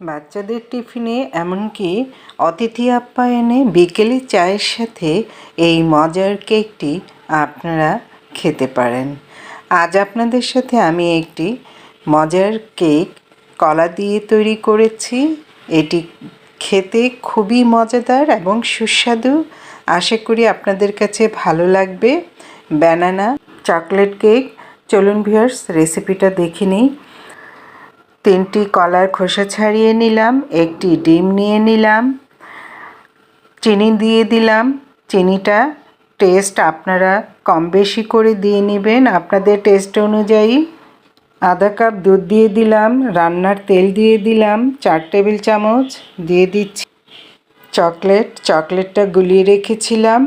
বাচ্চাদের টিফিনে এমনকি অতিথি আপ্যায়নে বিকেলে চায়ের সাথে এই মজার কেকটি আপনারা খেতে পারেন। আজ আপনাদের সাথে আমি একটি মজার কেক কলা দিয়ে তৈরি করেছি। এটি খেতে খুবই মজাদার এবং সুস্বাদু। আশা করি আপনাদের কাছে ভালো লাগবে। Banana chocolate cake. চলুন ভিউয়ার্স, রেসিপিটা দেখে নিই। 3টি কলার খোসা ছাড়িয়ে নিলাম, একটি ডিম নিয়ে নিলাম, চিনি দিয়ে দিলাম। চিনিটা টেস্ট আপনারা কম বেশি করে দিয়ে নেবেন আপনাদের টেস্ট অনুযায়ী। আধা কাপ দুধ দিয়ে দিলাম, রান্নার তেল দিয়ে দিলাম 4 টেবিল চামচ, দিয়ে দিচ্ছি চকলেটটা গুলিয়ে রেখেছিলাম,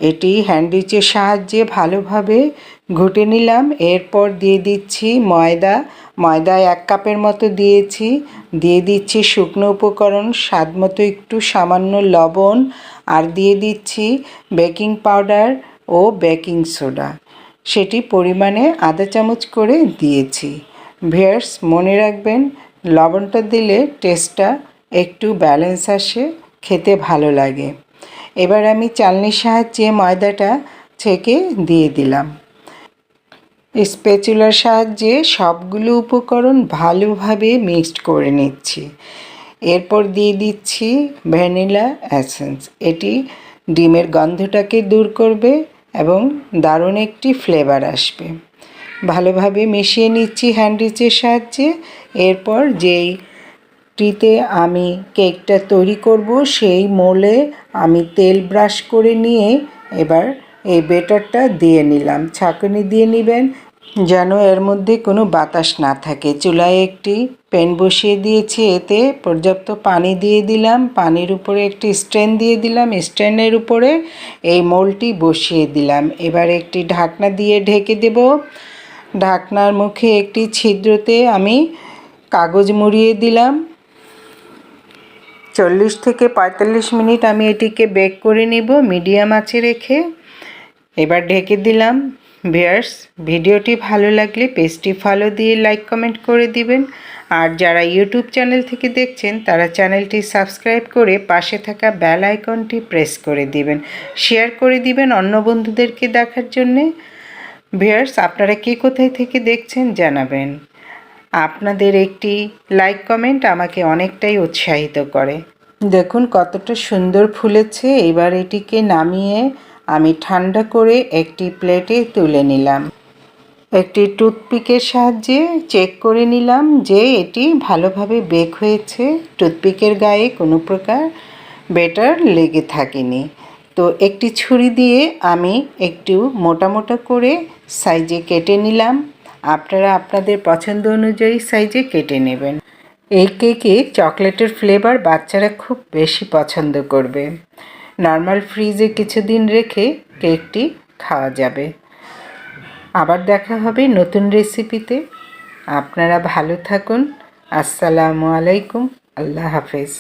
এটি হ্যান্ডউইচের সাহায্যে ভালোভাবে ঘুটে নিলাম। এরপর দিয়ে দিচ্ছি ময়দা 1 কাপের মতো দিয়েছি। দিয়ে দিচ্ছি শুকনো উপকরণ স্বাদ মতো একটু সামান্য লবণ, আর দিয়ে দিচ্ছি বেকিং পাউডার ও বেকিং সোডা, সেটি পরিমাণে আধা চামচ করে দিয়েছি। ভিউয়ার্স, মনে রাখবেন লবণটা দিলে টেস্টটা একটু ব্যালেন্স আসে, খেতে ভালো লাগে। এবার আমি চালনির সাহায্যে ময়দাটা ছেঁকে দিয়ে দিলাম। স্প্যাচুলার সাহায্যে সবগুলো উপকরণ ভালোভাবে মিক্সড করে নিচ্ছি। এরপর দিয়ে দিচ্ছি ভ্যানিলা এসেন্স, এটি ডিমের গন্ধটাকে দূর করবে এবং দারুণ একটি ফ্লেভার আসবে। ভালোভাবে মিশিয়ে নিচ্ছি হ্যান্ডউইচের সাহায্যে। এরপর যেইটিতে আমি কেকটা তৈরি করব সেই মোলে আমি তেল ব্রাশ করে নিয়ে এবার এই ব্যাটারটা দিয়ে নিলাম। ছাঁকনি দিয়ে নেবেন যেন এর মধ্যে কোনো বাতাস না থাকে। চুলায় একটি প্যান বসিয়ে দিয়েছি, এতে পর্যাপ্ত পানি দিয়ে দিলাম। পানির উপরে একটি স্ট্যান্ড দিয়ে দিলাম, স্ট্যান্ডের উপরে এই মোলটি বসিয়ে দিলাম। এবার একটি ঢাকনা দিয়ে ঢেকে দেব। ঢাকনার মুখে একটি ছিদ্রতে আমি কাগজ মুড়িয়ে দিলাম। 40 থেকে 45 মিনিট আমি এটিকে বেক করে নেব মিডিয়াম আঁচে রেখে। এবার ঢেকে দিলাম। ভিউয়ার্স, ভিডিওটি ভালো লাগলে পেজটি ফলো দিয়ে লাইক কমেন্ট করে দিবেন। আর যারা ইউটিউব চ্যানেল থেকে দেখছেন তারা চ্যানেলটি সাবস্ক্রাইব করে পাশে থাকা বেল আইকনটি প্রেস করে দিবেন, শেয়ার করে দিবেন অন্য বন্ধুদেরকে দেখার জন্যে। ভিউয়ার্স, আপনারা কে কোথায় থেকে দেখছেন জানাবেন। আপনাদের একটি লাইক কমেন্ট আমাকে অনেকটাই উৎসাহিত করে। দেখুন কতটা সুন্দর ফুলেছে। এবার এটিকে নামিয়ে আমি ঠান্ডা করে একটি প্লেটে তুলে নিলাম। একটি টুথপিকের সাহায্যে চেক করে নিলাম যে এটি ভালোভাবে বেক হয়েছে, টুথপিকের গায়ে কোনো প্রকার ব্যাটার লেগে থাকেনি। তো একটি ছুরি দিয়ে আমি একটু মোটা মোটা করে সাইজে কেটে নিলাম। আপনারা আপনাদের পছন্দ অনুযায়ী সাইজে কেটে নেবেন। এই কেকে চকলেটের ফ্লেভার বাচ্চারা খুব বেশি পছন্দ করবে। নর্মাল ফ্রিজে কিছুদিন রেখে কেকটি খাওয়া যাবে। আবার দেখা হবে নতুন রেসিপিতে। আপনারা ভালো থাকুন। আসসালামু আলাইকুম। আল্লাহ হাফেজ।